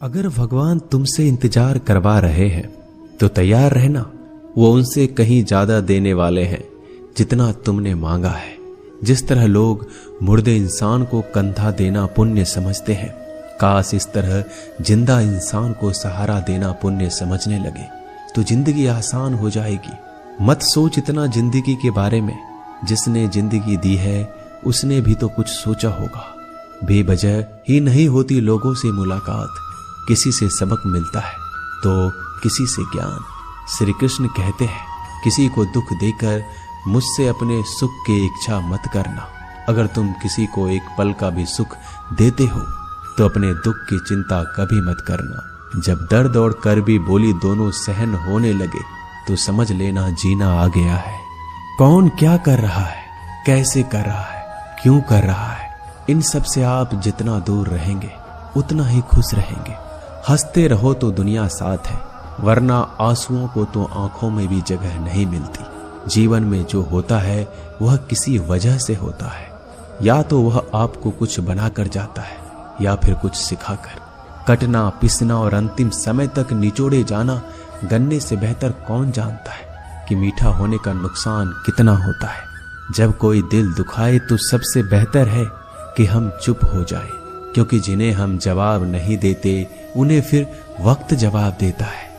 अगर भगवान तुमसे इंतजार करवा रहे हैं तो तैयार रहना। वो उनसे कहीं ज्यादा देने वाले हैं जितना तुमने मांगा है। जिस तरह लोग मुर्दे इंसान को कंधा देना पुण्य समझते हैं, काश इस तरह जिंदा इंसान को सहारा देना पुण्य समझने लगे तो जिंदगी आसान हो जाएगी। मत सोच इतना जिंदगी के बारे में। जिसने जिंदगी दी है उसने भी तो कुछ सोचा होगा। बेवजह ही नहीं होती लोगों से मुलाकात, किसी से सबक मिलता है तो किसी से ज्ञान। श्री कृष्ण कहते हैं, किसी को दुख देकर मुझसे अपने सुख की इच्छा मत करना। अगर तुम किसी को एक पल का भी सुख देते हो तो अपने दुख की चिंता कभी मत करना। जब दर्द और कर्बी बोली दोनों सहन होने लगे तो समझ लेना जीना आ गया है। कौन क्या कर रहा है, कैसे कर रहा है, क्यों कर रहा है, इन सब से आप जितना दूर रहेंगे उतना ही खुश रहेंगे। हंसते रहो तो दुनिया साथ है, वरना आंसुओं को तो आंखों में भी जगह नहीं मिलती। जीवन में जो होता है वह किसी वजह से होता है। या तो वह आपको कुछ बनाकर जाता है या फिर कुछ सिखाकर। कटना, पिसना और अंतिम समय तक निचोड़े जाना गन्ने से बेहतर कौन जानता है कि मीठा होने का नुकसान कितना होता है। जब कोई दिल दुखाए तो सबसे बेहतर है कि हम चुप हो जाएं, क्योंकि जिन्हें हम जवाब नहीं देते उन्हें फिर वक्त जवाब देता है।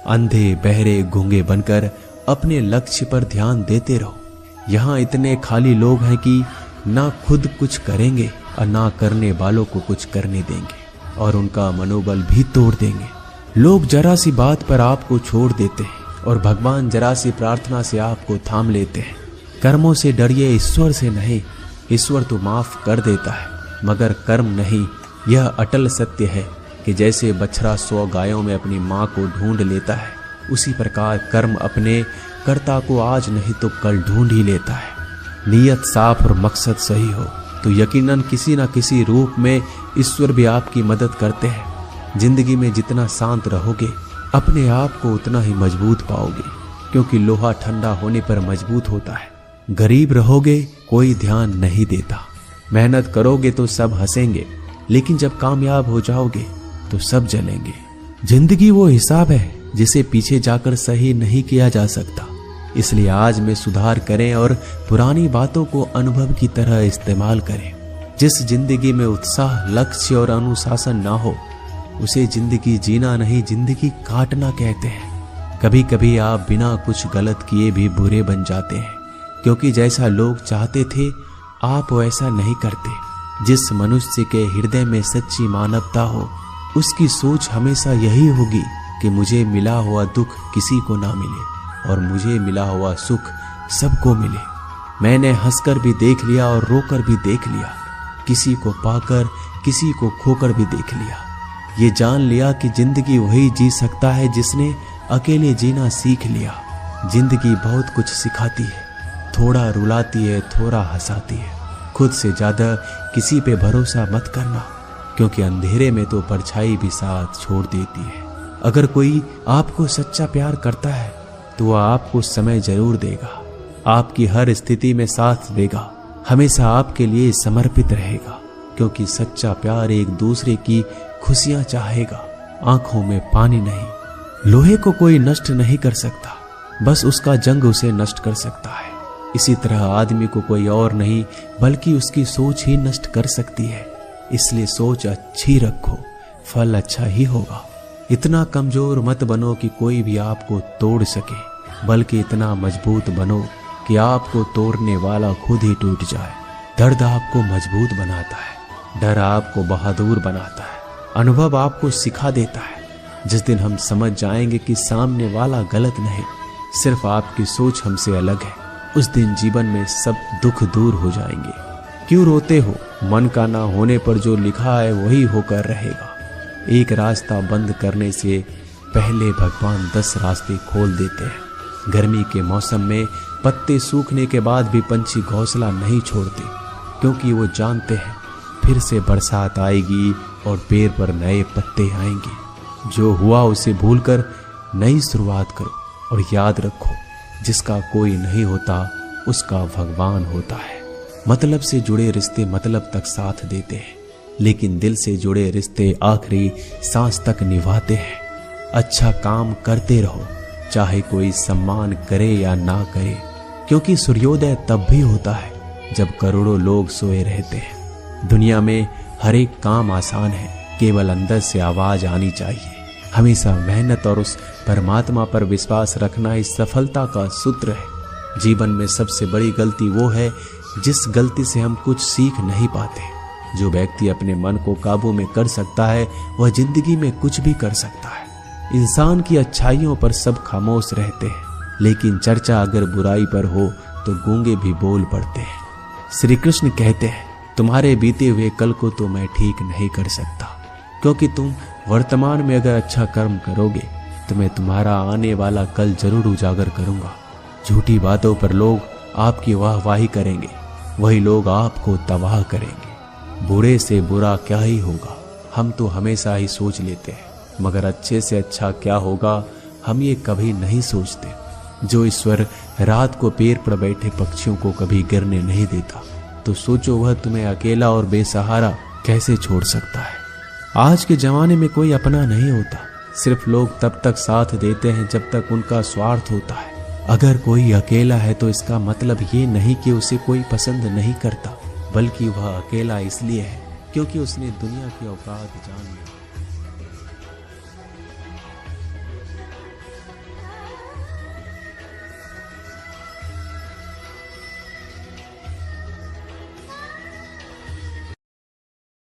अंधे बहरे गूंगे बनकर अपने लक्ष्य पर ध्यान देते रहो। यहाँ इतने खाली लोग हैं कि ना खुद कुछ करेंगे और ना करने वालों को कुछ करने देंगे और उनका मनोबल भी तोड़ देंगे। लोग जरा सी बात पर आपको छोड़ देते हैं और भगवान जरा सी प्रार्थना से आपको थाम लेते हैं। कर्मों से डरिए, ईश्वर से नहीं। ईश्वर तो माफ कर देता है मगर कर्म नहीं। यह अटल सत्य है कि जैसे बछड़ा 100 गायों में अपनी माँ को ढूंढ लेता है, उसी प्रकार कर्म अपने कर्ता को आज नहीं तो कल ढूंढ ही लेता है। नीयत साफ और मकसद सही हो तो यकीनन किसी न किसी रूप में ईश्वर भी आपकी मदद करते हैं। जिंदगी में जितना शांत रहोगे अपने आप को उतना ही मजबूत पाओगे, क्योंकि लोहा ठंडा होने पर मजबूत होता है। गरीब रहोगे कोई ध्यान नहीं देता। मेहनत करोगे तो सब हंसेंगे, लेकिन जब कामयाब हो जाओगे तो सब जलेंगे। जिंदगी वो हिसाब है जिसे पीछे जाकर सही नहीं किया जा सकता। इसलिए आज में सुधार करें और पुरानी बातों को अनुभव की तरह इस्तेमाल करें। जिस जिंदगी में उत्साह, लक्ष्य और अनुशासन ना हो उसे जिंदगी जीना नहीं, जिंदगी काटना कहते हैं। कभी कभी आप बिना कुछ गलत किए भी बुरे बन जाते हैं, क्योंकि जैसा लोग चाहते थे आप वैसा नहीं करते। जिस मनुष्य के हृदय में सच्ची मानवता हो उसकी सोच हमेशा यही होगी कि मुझे मिला हुआ दुख किसी को ना मिले और मुझे मिला हुआ सुख सबको मिले। मैंने हंसकर भी देख लिया और रोकर भी देख लिया, किसी को पाकर किसी को खोकर भी देख लिया। ये जान लिया कि जिंदगी वही जी सकता है जिसने अकेले जीना सीख लिया। जिंदगी बहुत कुछ सिखाती है, थोड़ा रुलाती है, थोड़ा हंसाती है। खुद से ज्यादा किसी पे भरोसा मत करना, क्योंकि अंधेरे में तो परछाई भी साथ छोड़ देती है। अगर कोई आपको सच्चा प्यार करता है तो वह आपको समय जरूर देगा, आपकी हर स्थिति में साथ देगा, हमेशा आपके लिए समर्पित रहेगा, क्योंकि सच्चा प्यार एक दूसरे की खुशियां चाहेगा, आंखों में पानी नहीं। लोहे को कोई नष्ट नहीं कर सकता, बस उसका जंग उसे नष्ट कर सकता है। इसी तरह आदमी को कोई और नहीं बल्कि उसकी सोच ही नष्ट कर सकती है। इसलिए सोच अच्छी रखो, फल अच्छा ही होगा। इतना कमजोर मत बनो कि कोई भी आपको तोड़ सके, बल्कि इतना मजबूत बनो कि आपको तोड़ने वाला खुद ही टूट जाए। दर्द आपको मजबूत बनाता है, डर आपको बहादुर बनाता है, अनुभव आपको सिखा देता है। जिस दिन हम समझ जाएंगे कि सामने वाला गलत नहीं, सिर्फ आपकी सोच हमसे अलग है, उस दिन जीवन में सब दुख दूर हो जाएंगे। क्यों रोते हो? मन का ना होने पर जो लिखा है वही होकर रहेगा। एक रास्ता बंद करने से पहले भगवान 10 रास्ते खोल देते हैं। गर्मी के मौसम में पत्ते सूखने के बाद भी पंछी घोंसला नहीं छोड़ते, क्योंकि वो जानते हैं फिर से बरसात आएगी और पेड़ पर नए पत्ते आएंगे। जो हुआ उसे भूलकर नई शुरुआत करो और याद रखो, जिसका कोई नहीं होता उसका भगवान होता है। मतलब से जुड़े रिश्ते मतलब तक साथ देते हैं, लेकिन दिल से जुड़े रिश्ते आखिरी सांस तक निभाते हैं। अच्छा काम करते रहो, चाहे कोई सम्मान करे या ना करे, क्योंकि सूर्योदय तब भी होता है जब करोड़ों लोग सोए रहते हैं। दुनिया में हर एक काम आसान है, केवल अंदर से आवाज आनी चाहिए। हमेशा मेहनत और उस परमात्मा पर विश्वास रखना इस सफलता का सूत्र है। जीवन में सबसे बड़ी गलती वो है जिस गलती से हम कुछ सीख नहीं पाते। जो व्यक्ति अपने मन को काबू में कर सकता है वह जिंदगी में कुछ भी कर सकता है। इंसान की अच्छाइयों पर सब खामोश रहते हैं, लेकिन चर्चा अगर बुराई पर हो तो गूंगे भी बोल पड़ते हैं। श्री कृष्ण कहते हैं, तुम्हारे बीते हुए कल को तो मैं ठीक नहीं कर सकता, क्योंकि तुम वर्तमान में अगर अच्छा कर्म करोगे तो मैं तुम्हारा आने वाला कल जरूर उजागर करूंगा। झूठी बातों पर लोग आपकी वाहवाही करेंगे, वही लोग आपको तबाह करेंगे। बुरे से बुरा क्या ही होगा, हम तो हमेशा ही सोच लेते हैं, मगर अच्छे से अच्छा क्या होगा हम ये कभी नहीं सोचते। जो ईश्वर रात को पेड़ पर बैठे पक्षियों को कभी गिरने नहीं देता, तो सोचो वह तुम्हें अकेला और बेसहारा कैसे छोड़ सकता है। आज के जमाने में कोई अपना नहीं होता, सिर्फ लोग तब तक साथ देते हैं जब तक उनका स्वार्थ होता है। अगर कोई अकेला है तो इसका मतलब ये नहीं कि उसे कोई पसंद नहीं करता, बल्कि वह अकेला इसलिए है क्योंकि उसने दुनिया की औकात जान ली।